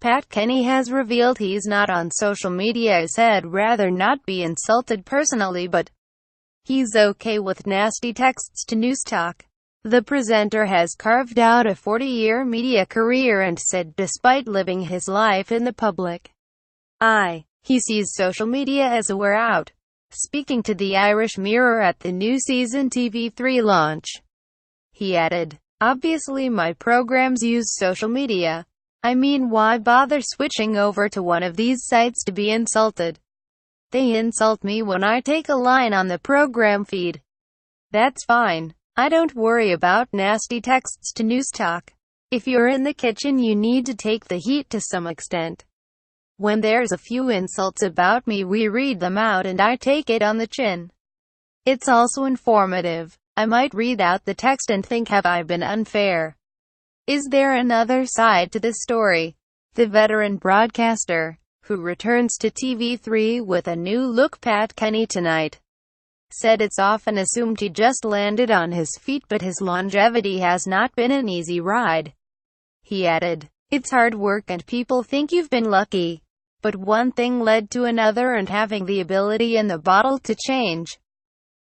Pat Kenny has revealed he's not on social media. He said rather not be insulted personally, but he's okay with nasty texts to News Talk. The presenter has carved out a 40-year media career and said despite living his life in the public eye, he sees social media as a wear out. Speaking to the Irish Mirror at the new season TV3 launch, he added, "Obviously my programs use social media. I mean, why bother switching over to one of these sites to be insulted? They insult me when I take a line on the program feed. That's fine. I don't worry about nasty texts to News Talk. If you're in the kitchen, you need to take the heat to some extent. When there's a few insults about me, we read them out and I take it on the chin. It's also informative. I might read out the text and think, have I been unfair? Is there another side to this story?" The veteran broadcaster, who returns to TV3 with a new look, Pat Kenny, tonight, said it's often assumed he just landed on his feet, but his longevity has not been an easy ride. He added, "It's hard work and people think you've been lucky. But one thing led to another, and having the ability in the bottle to change.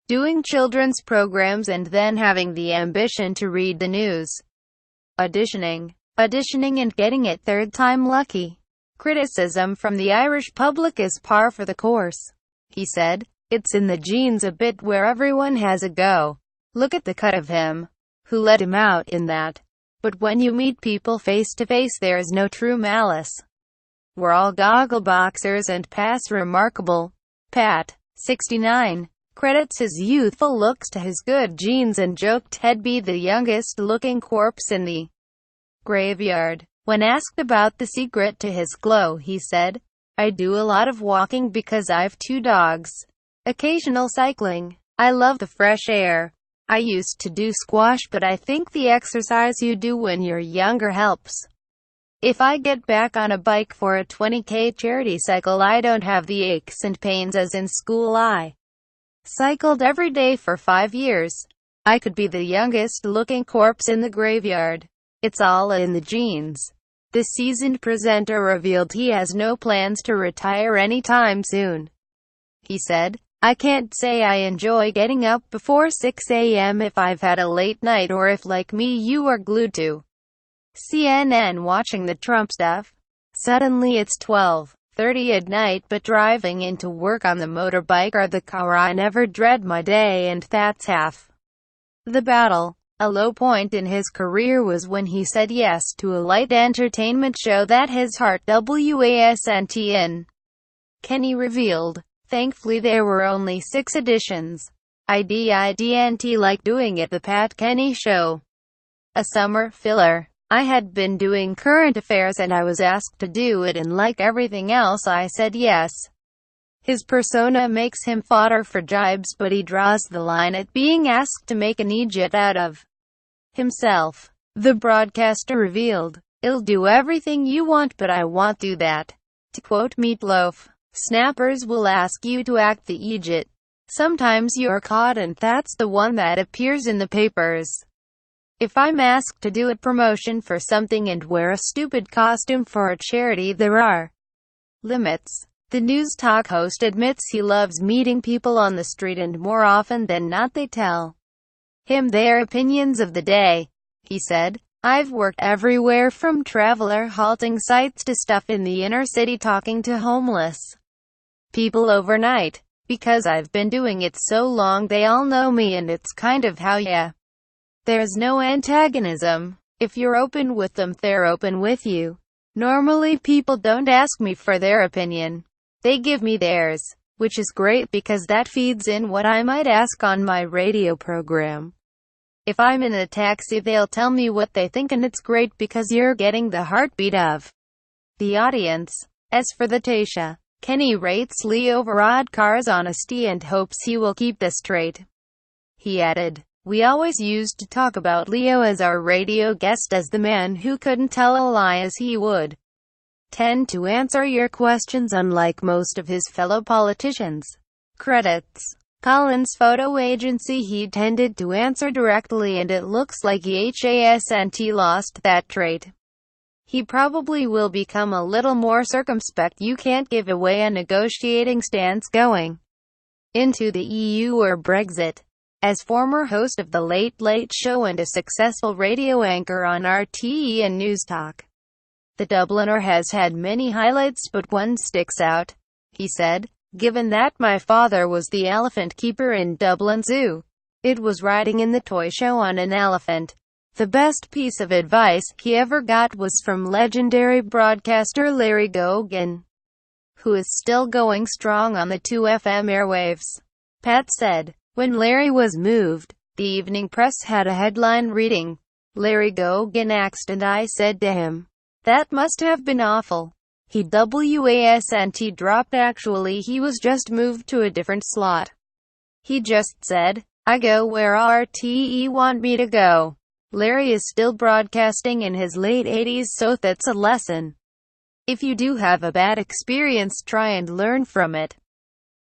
Doing children's programs and then having the ambition to read the news. Auditioning and getting it third time lucky. Criticism from the Irish public is par for the course," he said. "It's in the genes a bit where everyone has a go. Look at the cut of him. Who let him out in that? But when you meet people face to face, there is no true malice. We're all goggle boxers and pass remarkable." Pat, 69, credits his youthful looks to his good genes and joked he'd be the youngest looking corpse in the graveyard. When asked about the secret to his glow, he said, "I do a lot of walking because I've 2 dogs. Occasional cycling. I love the fresh air. I used to do squash, but I think the exercise you do when you're younger helps. If I get back on a bike for a 20K charity cycle, I don't have the aches and pains as in school. I cycled every day for 5 years. I could be the youngest looking corpse in the graveyard. It's all in the genes." The seasoned presenter revealed he has no plans to retire anytime soon. He said, "I can't say I enjoy getting up before 6 a.m. if I've had a late night, or if, like me, you are glued to CNN watching the Trump stuff. Suddenly it's 12:30 at night, but driving into work on the motorbike or the car, I never dread my day, and that's half the battle." A low point in his career was when he said yes to a light entertainment show that his heart wasn't in. Kenny revealed, "Thankfully there were only 6 editions. I didn't like doing it, the Pat Kenny Show. A summer filler. I had been doing current affairs and I was asked to do it, and like everything else I said yes." His persona makes him fodder for jibes, but he draws the line at being asked to make an idiot out of himself. The broadcaster revealed, "I'll do everything you want, but I won't do that." To quote Meatloaf, "Snappers will ask you to act the idiot. Sometimes you're caught, and that's the one that appears in the papers. If I'm asked to do a promotion for something and wear a stupid costume for a charity, there are limits." The News Talk host admits he loves meeting people on the street, and more often than not they tell him their opinions of the day. He said, "I've worked everywhere from traveler halting sites to stuff in the inner city talking to homeless people overnight. Because I've been doing it so long, they all know me, and it's kind of how there's no antagonism. If you're open with them, they're open with you. Normally people don't ask me for their opinion. They give me theirs, which is great because that feeds in what I might ask on my radio program. If I'm in a taxi, they'll tell me what they think, and it's great because you're getting the heartbeat of the audience." As for the Tasha, Kenny rates Leo Varadkar's honesty and hopes he will keep this trait. He added, "We always used to talk about Leo as our radio guest as the man who couldn't tell a lie, as he would tend to answer your questions unlike most of his fellow politicians." Credits: Collins Photo Agency. He tended to answer directly, and it looks like he hasn't lost that trait. He probably will become a little more circumspect. You can't give away a negotiating stance going into the EU or Brexit. As former host of The Late Late Show and a successful radio anchor on RTE and News Talk, the Dubliner has had many highlights, but one sticks out. He said, "Given that my father was the elephant keeper in Dublin Zoo, it was riding in the toy show on an elephant. The best piece of advice he ever got was from legendary broadcaster Larry Gogan, who is still going strong on the 2FM airwaves." Pat said. When Larry was moved, the evening press had a headline reading, "Larry Gogan axed," and I said to him, "That must have been awful." He wasn't dropped. Actually, he was just moved to a different slot. He just said, "I go where RTE want me to go." Larry is still broadcasting in his late 80s, so that's a lesson. If you do have a bad experience, try and learn from it.